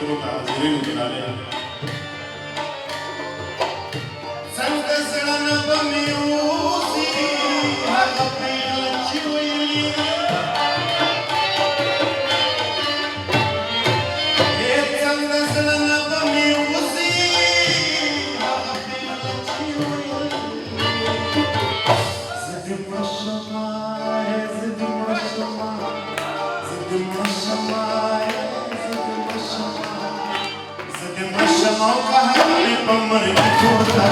होता जिरेनु गिराले संग सळन बमियूसी हगपेल चिवई हे संग सळन बमियूसी हगपेल चिवई zdi mashama zdi mashama zdi mashama zdi mashama kahani pamar ki khota